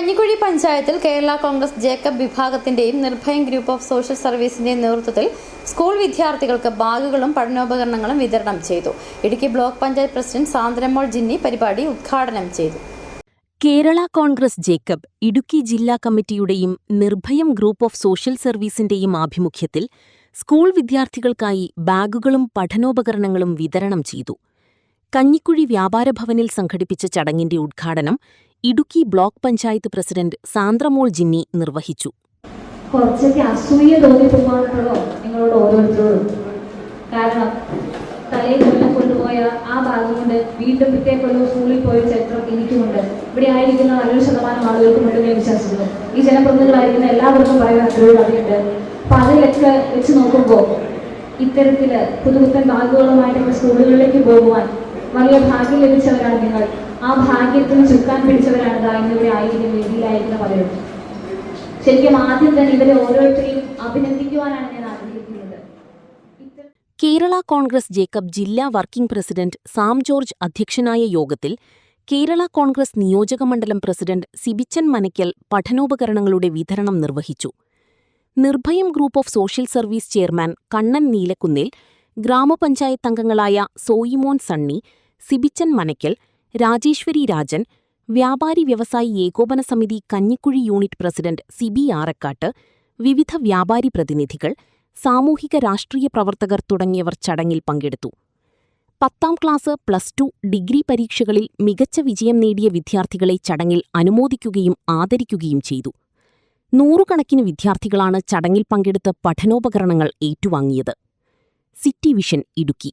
കഞ്ഞിക്കുഴി പഞ്ചായത്തിൽ Kerala Congress Jacob വിഭാഗത്തിന്റെയും Nirbhayam group of social സർവീസിന്റെയും നേതൃത്വത്തിൽ school വിദ്യാർത്ഥികൾക്ക് ബാഗുകളും പഠനോപകരണങ്ങളും വിതരണം ചെയ്തു. ഇടുക്കി ബ്ലോക്ക് പഞ്ചായത്ത് പ്രസിഡന്റ് സാന്ദ്രമോൾ ജിന്നി പരിപാടി ഉദ്ഘാടനം ചെയ്തു. കേരള കോൺഗ്രസ് ജേക്കബ് ഇടുക്കി ജില്ലാ കമ്മിറ്റിയുടെയും നിർഭയം ഗ്രൂപ്പ് ഓഫ് സോഷ്യൽ സർവീസിന്റെയും ആഭിമുഖ്യത്തിൽ സ്കൂൾ വിദ്യാർത്ഥികൾക്കായി ബാഗുകളും പഠനോപകരണങ്ങളും വിതരണം ചെയ്തു. കഞ്ഞിക്കുഴി വ്യാപാരഭവനിൽ സംഘടിപ്പിച്ച ചടങ്ങിന്റെ ഉദ്ഘാടനം ഇടുക്കി ബ്ലോക്ക് പഞ്ചായത്ത് പ്രസിഡന്റ് സാന്ദ്രമോൾ ജിന്നി നിർവഹിച്ചു. കുറച്ചൊക്കെ അസൂയ തോന്നിപ്പോകാനുണ്ടോ നിങ്ങളോട് ഓരോരുത്തരോടും. കാരണം തലയിൽ കൊല്ലം കൊണ്ടുപോയ ആ ഭാഗം കൊണ്ട് വീണ്ടും പിറ്റേക്കൊല്ലം സ്കൂളിൽ പോയ ചരിത്രം എനിക്കുമുണ്ട്. ഇവിടെ ആയിരിക്കുന്ന നല്ലൊരു ശതമാനം ആളുകൾക്കുമുണ്ട് ഞാൻ വിശ്വസിക്കുന്നു. ഈ ജനപ്രതിനിധികളായിരിക്കുന്ന എല്ലാവർക്കും പറയാൻ അത്രയും കഥയുണ്ട്. അപ്പൊ അതിലൊക്കെ വെച്ച് നോക്കുമ്പോൾ ഇത്തരത്തില് പുതുപുത്തൻ ബാഗുകളുമായിട്ട് സ്കൂളുകളിലേക്ക് പോകുവാൻ വലിയ ഭാഗ്യം ലഭിച്ചവരാണ് നിങ്ങൾ. ആ ഭാഗ്യത്തിന് ചുക്കാൻ പിടിച്ചവരാണ് ഇന്നിവിടെ ആയിരിക്കുന്ന വേദിയിലായിരിക്കുന്ന പലരും. ശരിക്കും ആദ്യം തന്നെ ഇവരെ ഓരോരുത്തരെയും അഭിനന്ദിക്കുവാനാണ് ഞാൻ ആഗ്രഹിക്കുന്നത്. കേരള കോൺഗ്രസ് ജേക്കബ് ജില്ലാ വർക്കിംഗ് പ്രസിഡന്റ് സാം ജോർജ് അധ്യക്ഷനായ യോഗത്തിൽ കേരള കോൺഗ്രസ് നിയോജകമണ്ഡലം പ്രസിഡന്റ് സിബിച്ചൻ മനയ്ക്കൽ പഠനോപകരണങ്ങളുടെ വിതരണം നിർവഹിച്ചു. Nirbhayam group of social service chairman Kannan Neelakunnil, ഗ്രാമപഞ്ചായത്ത് അംഗങ്ങളായ സോയിമോൻ സണ്ണി, സിബിച്ചൻ മനയ്ക്കൽ, രാജേശ്വരി രാജൻ, വ്യാപാരി വ്യവസായി ഏകോപന സമിതി കഞ്ഞിക്കുഴി യൂണിറ്റ് പ്രസിഡന്റ് സിബി ആറക്കാട്ട്, വിവിധ വ്യാപാരി പ്രതിനിധികൾ, സാമൂഹിക രാഷ്ട്രീയ പ്രവർത്തകർ തുടങ്ങിയവർ ചടങ്ങിൽ പങ്കെടുത്തു. 10ാം ക്ലാസ്, +2, ഡിഗ്രി പരീക്ഷകളിൽ മികച്ച വിജയം നേടിയ വിദ്യാർത്ഥികളെ ചടങ്ങിൽ അനുമോദിക്കുകയും ആദരിക്കുകയും ചെയ്തു. 100 കണക്കിന് വിദ്യാർത്ഥികളാണ് ചടങ്ങിൽ പങ്കെടുത്ത് പഠനോപകരണങ്ങൾ ഏറ്റുവാങ്ങിയത്. City vision Idukki.